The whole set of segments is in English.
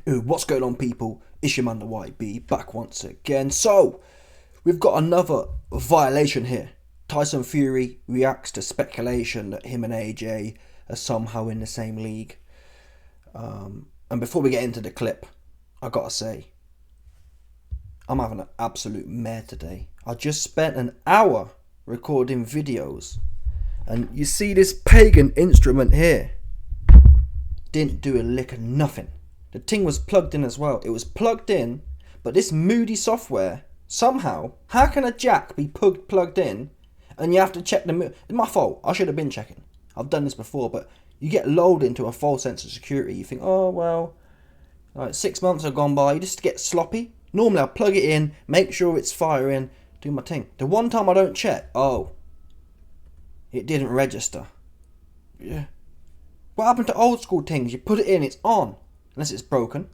What's going on, people? It's your man the YB back once again. So we've got another violation here. Tyson Fury reacts to speculation that him and AJ are somehow in the same league. And before we get into the clip, I gotta say, I'm having an absolute mare today. I just spent an hour recording videos, and you see this pagan instrument here didn't do a lick of nothing. The thing was plugged in as well. It was plugged in, but this moody software, somehow, how can a jack be plugged in and you have to check the... It's my fault. I should have been checking. I've done this before, but you get lulled into a false sense of security. You think, oh, well, like 6 months have gone by. You just get sloppy. Normally, I plug it in, make sure it's firing, do my thing. The one time I don't check, oh, it didn't register. Yeah. What happened to old school things? You put it in, it's on. Unless it's broken.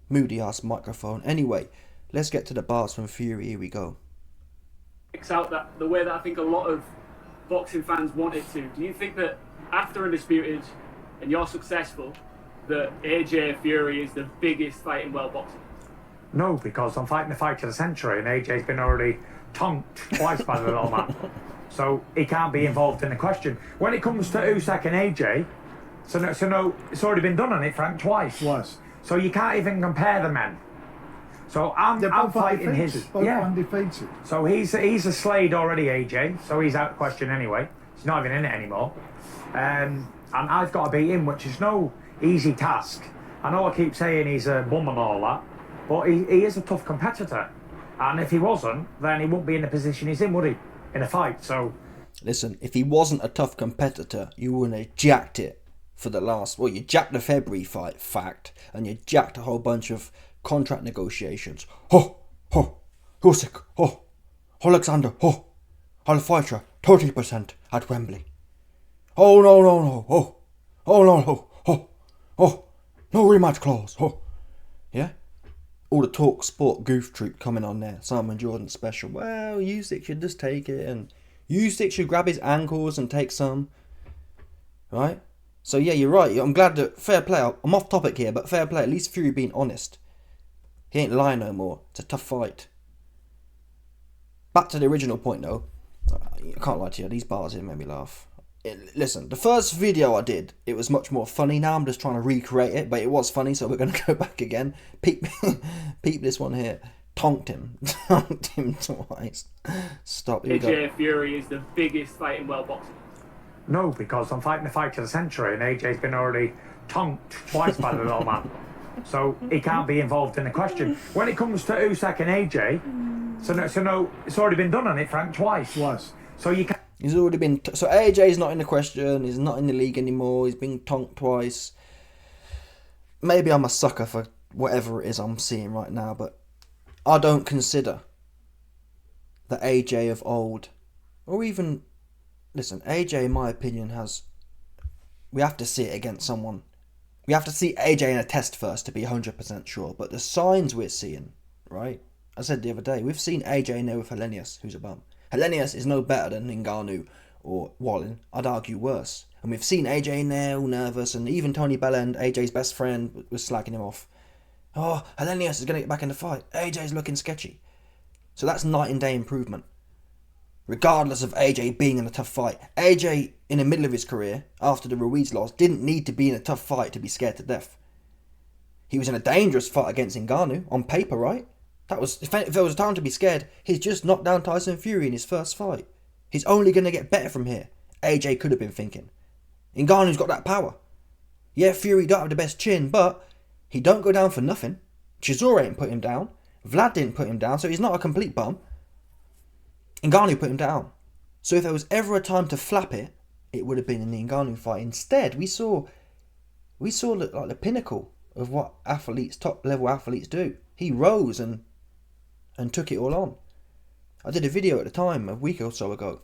Moody ass microphone. Anyway, let's get to the bars from Fury. Here we go. Out that the way that I think a lot of boxing fans want it to. Do you think that after Undisputed and you're successful, that AJ Fury is the biggest fight in world boxing? No, because I'm fighting the fight of the century, and AJ's been already tonked twice by the little man, so he can't be involved in the question. When it comes to Usyk and AJ, so no, it's already been done on it, Frank, twice. So you can't even compare the men. So I'm fighting his. Undefeated. So he's a Slade already, AJ. So he's out of question anyway. He's not even in it anymore. And I've got to beat him, which is no easy task. I know I keep saying he's a bum and all that, but he is a tough competitor. And if he wasn't, then he wouldn't be in the position he's in, would he? In a fight. So listen, if he wasn't a tough competitor, you wouldn't have jacked it for the last... Well, you jacked the February fight, fact, and you jacked a whole bunch of contract negotiations. Usyk, Alexander, I'll fight you 30% at Wembley. No, no rematch clause. Yeah? All the talk sport goof troop coming on there. Simon Jordan special. Well, Usyk should just take it, and Usyk should grab his ankles and take some. Right? So yeah, you're right. I'm glad that... Fair play. I'm off topic here, but fair play. At least Fury being honest. He ain't lying no more. It's a tough fight. Back to the original point though. I can't lie to you. These bars here made me laugh. Listen, the first video I did, it was much more funny. Now I'm just trying to recreate it, but it was funny, so we're going to go back again. Peep this one here. Tonked him. Tonked him twice. Stop. AJ Fury is the biggest fight in world boxing. no, because I'm fighting the fight of the century, and AJ's been already tonked twice by the little man. So he can't be involved in the question. When it comes to Usyk and AJ, so no, it's already been done on it, Frank, twice. So you can't... He's already been... So AJ's not in the question. He's not in the league anymore. He's been tonked twice. Maybe I'm a sucker for whatever it is I'm seeing right now, but I don't consider the AJ of old, or even... Listen, AJ, in my opinion, has... We have to see it against someone. We have to see AJ in a test first to be 100% sure. But the signs we're seeing, right? I said the other day, we've seen AJ in there with Helenius, who's a bum. Helenius is no better than Ngannou or Wallin. I'd argue worse. And we've seen AJ in there all nervous, and even Tony Bellend, AJ's best friend, was slacking him off. Oh, Helenius is going to get back in the fight. AJ's looking sketchy. So that's night and day improvement. Regardless of AJ being in a tough fight. AJ, in the middle of his career, after the Ruiz loss, didn't need to be in a tough fight to be scared to death. He was in a dangerous fight against Ngannou, on paper, right? That was, if there was time to be scared, he's just knocked down Tyson Fury in his first fight. He's only going to get better from here. AJ could have been thinking. Ngannou's got that power. Yeah, Fury don't have the best chin, but he don't go down for nothing. Chisora ain't put him down. Vlad didn't put him down, so he's not a complete bum. Ngannou put him down. So if there was ever a time to flap it, it would have been in the Ngannou fight. Instead, we saw like the pinnacle of what athletes, top level athletes do. He rose and took it all on. I did a video at the time, a week or so ago.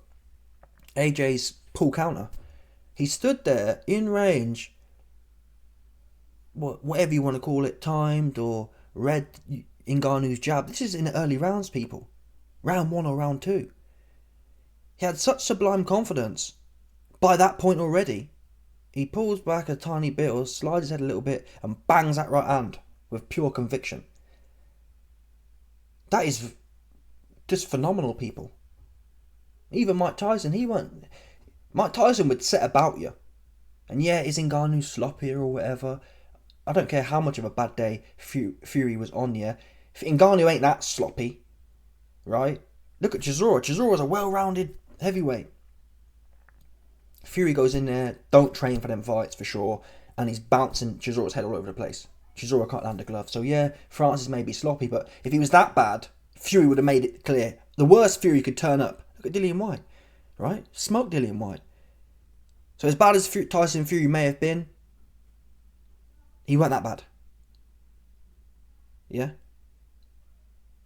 AJ's pull counter. He stood there in range, whatever you want to call it, timed or read Ngannou's jab. This is in the early rounds, people. Round 1 or round 2. He had such sublime confidence. By that point already, he pulls back a tiny bit or slides his head a little bit and bangs that right hand with pure conviction. That is just phenomenal, people. Even Mike Tyson, Mike Tyson would set about you. And yeah, is Ngannou sloppier or whatever? I don't care how much of a bad day Fury was on you. If Ngannou ain't that sloppy, right? Look at Chisora. Chisora's a well-rounded heavyweight. Fury goes in there, don't train for them fights for sure, and he's bouncing Chisora's head all over the place. Chisora can't land a glove. So yeah, Francis may be sloppy, but if he was that bad, Fury would have made it clear. The worst Fury could turn up. Look at Dillian White, right? Smoke Dillian White. So as bad as Tyson Fury may have been, he weren't that bad. Yeah?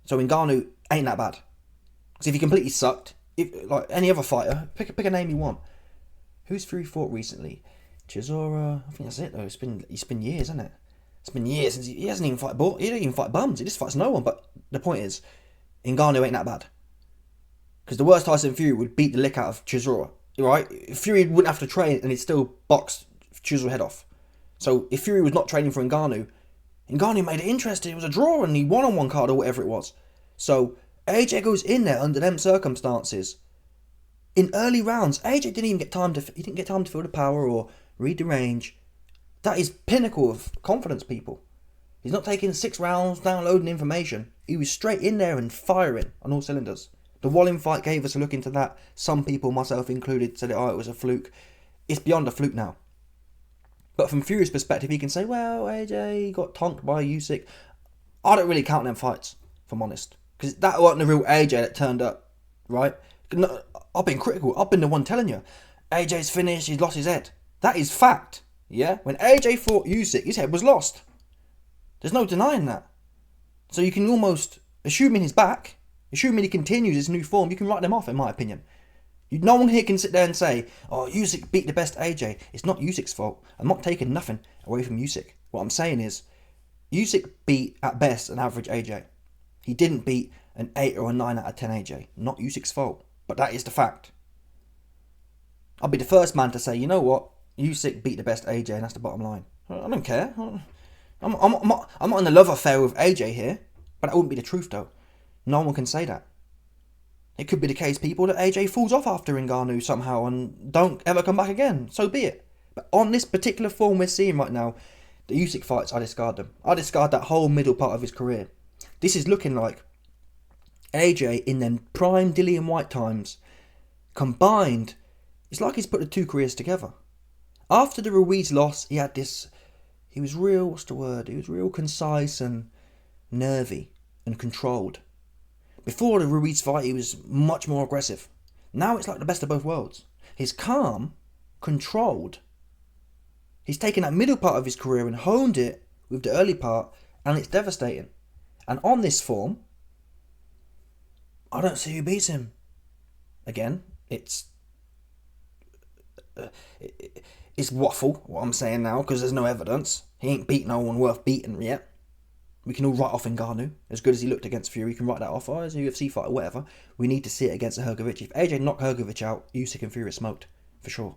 So Ngannou ain't that bad. Because if he completely sucked, like any other fighter, pick a name you want. Who's Fury fought recently? Chisora. I think that's it though. It's been years, hasn't it? It's been years since he hasn't even he didn't even fight bums. He just fights no one. But the point is, Ngannou ain't that bad. Because the worst Tyson Fury would beat the lick out of Chisora. Right? Fury wouldn't have to train and he'd still box Chisora's head off. So if Fury was not training for Ngannou made it interesting. It was a draw and he won on one card or whatever it was. So AJ goes in there under them circumstances. In early rounds, AJ didn't get time to feel the power or read the range. That is pinnacle of confidence, people. He's not taking 6 rounds, downloading information. He was straight in there and firing on all cylinders. The Wallin fight gave us a look into that. Some people, myself included, said it was a fluke. It's beyond a fluke now. But from Fury's perspective, he can say, well, AJ got tonked by Usyk. I don't really count them fights, if I'm honest. Because that wasn't the real AJ that turned up, right? No, I've been critical. I've been the one telling you. AJ's finished, he's lost his head. That is fact, yeah? When AJ fought Usyk, his head was lost. There's no denying that. So you can almost, assuming he's back, assuming he continues his new form, you can write them off, in my opinion. No one here can sit there and say, oh, Usyk beat the best AJ. It's not Usyk's fault. I'm not taking nothing away from Usyk. What I'm saying is, Usyk beat, at best, an average AJ. He didn't beat an 8 or a 9 out of 10 AJ. Not Usyk's fault. But that is the fact. I'll be the first man to say, you know what? Usyk beat the best AJ, and that's the bottom line. I don't care. I'm not in a love affair with AJ here. But that wouldn't be the truth, though. No one can say that. It could be the case, people, that AJ falls off after Ngannou somehow and don't ever come back again. So be it. But on this particular form we're seeing right now, the Usyk fights, I discard them. I discard that whole middle part of his career. This is looking like AJ in them prime Dillian White times. Combined, it's like he's put the two careers together. After the Ruiz loss, he had this... He was real, what's the word? He was real concise and nervy and controlled. Before the Ruiz fight, he was much more aggressive. Now it's like the best of both worlds. He's calm, controlled. He's taken that middle part of his career and honed it with the early part, and it's devastating. And on this form, I don't see who beats him. Again, it's waffle, what I'm saying now, because there's no evidence. He ain't beat no one worth beating yet. We can all write off Ngannou. As good as he looked against Fury, we can write that off. Oh, as a UFC fighter, whatever. We need to see it against a Hrgovic. If AJ knocked Hrgovic out, Usyk and Fury are smoked. For sure.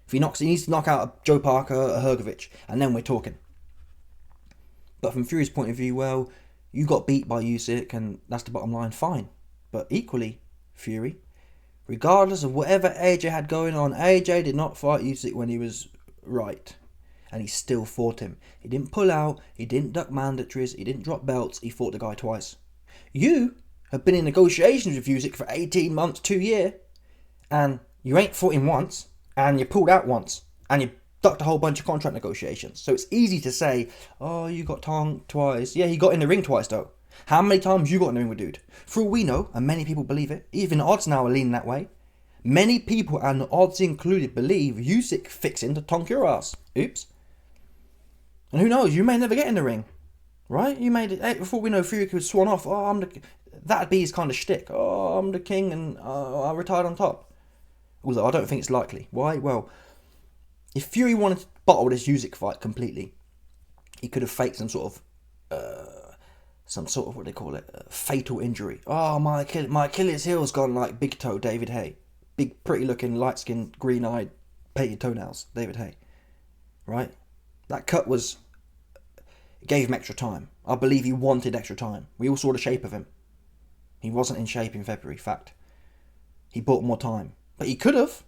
If he needs to knock out a Joe Parker, a Hrgovic, and then we're talking. But from Fury's point of view, well, you got beat by Usyk, and that's the bottom line, fine. But equally, Fury, regardless of whatever AJ had going on, AJ did not fight Usyk when he was right. And he still fought him. He didn't pull out, he didn't duck mandatories, he didn't drop belts, he fought the guy twice. You have been in negotiations with Usyk for 18 months, 2 years, and you ain't fought him once, and you pulled out once, and you ducked a whole bunch of contract negotiations. So it's easy to say, oh, you got tonked twice. Yeah, he got in the ring twice though. How many times you got in the ring with dude? For all we know, and many people believe it, even the odds now are leaning that way. Many people, and the odds included, believe Usyk fixing to tonk your ass. Oops. And who knows, you may never get in the ring. Right? You made it, before we know, Fury could swan off. Oh, that'd be his kind of shtick. Oh, I'm the king and I retired on top. Although I don't think it's likely. Why? Well, if Fury wanted to bottle this Usyk fight completely, he could have faked some sort of what they call it, fatal injury. Oh, my Achilles heel's gone like Big Toe David Haye. Big, pretty looking, light skinned, green eyed, painted toenails, David Haye. right? That cut gave him extra time. I believe he wanted extra time. We all saw the shape of him. He wasn't in shape in February, fact. He bought more time. But he could have.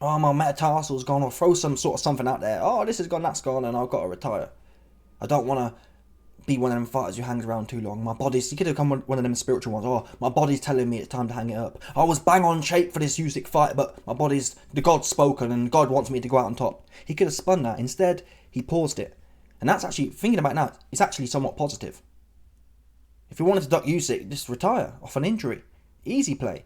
Oh, my metatarsal's gone, or throw some sort of something out there. Oh, this has gone, that's gone, and I've got to retire. I don't want to be one of them fighters who hangs around too long. He could have come one of them spiritual ones. Oh, my body's telling me it's time to hang it up. I was bang on shape for this Usyk fight, but the God's spoken, and God wants me to go out on top. He could have spun that. Instead, he paused it. And that's actually, thinking about it now, it's actually somewhat positive. If you wanted to duck Usyk, just retire off an injury. Easy play.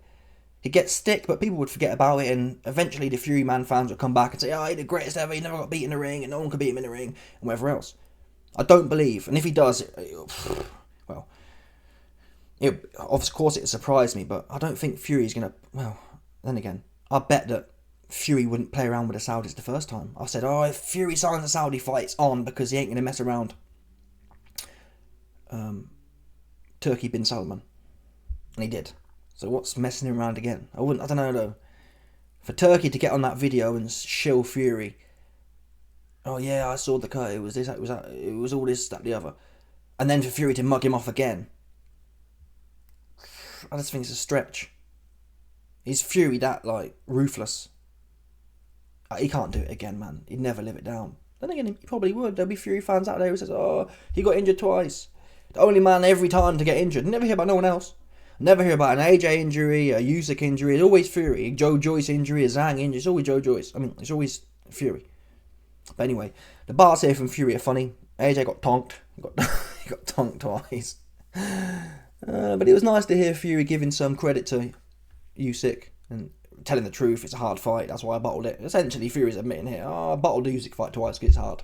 He'd get stick, but people would forget about it, and eventually the Fury Man fans would come back and say, oh, he's the greatest ever, he never got beat in the ring, and no one could beat him in the ring, and whatever else. I don't believe, and if he does, of course it surprised me, but I don't think Fury's going to, well, then again, I bet that Fury wouldn't play around with the Saudis the first time. I said, oh, if Fury signs a Saudi fight, it's on, because he ain't going to mess around. Turkey bin Salman. And he did. So what's messing him around again? I don't know though. For Turkey to get on that video and shill Fury, oh yeah, I saw the cut, it was this, it was that, it was all this, that, the other. And then for Fury to mug him off again. I just think it's a stretch. Is Fury that, like, ruthless? He can't do it again, man. He'd never live it down. Then again, he probably would. There'll be Fury fans out there who says, oh, he got injured twice. The only man every time to get injured. Never hear about no one else. Never hear about an AJ injury, a Usyk injury. It's always Fury. A Joe Joyce injury, a Zhang injury. It's always Joe Joyce. I mean, it's always Fury. But anyway, the bars here from Fury are funny. AJ got tonked. He got tonked twice. But it was nice to hear Fury giving some credit to Usyk and telling the truth. It's a hard fight. That's why I bottled it. Essentially, Fury's admitting here, oh, I bottled the Usyk fight twice because it's hard.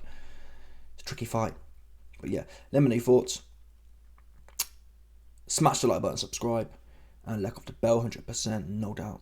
It's a tricky fight. But yeah, let me know your thoughts. Smash the like button, subscribe, and let off the bell, 100%, no doubt.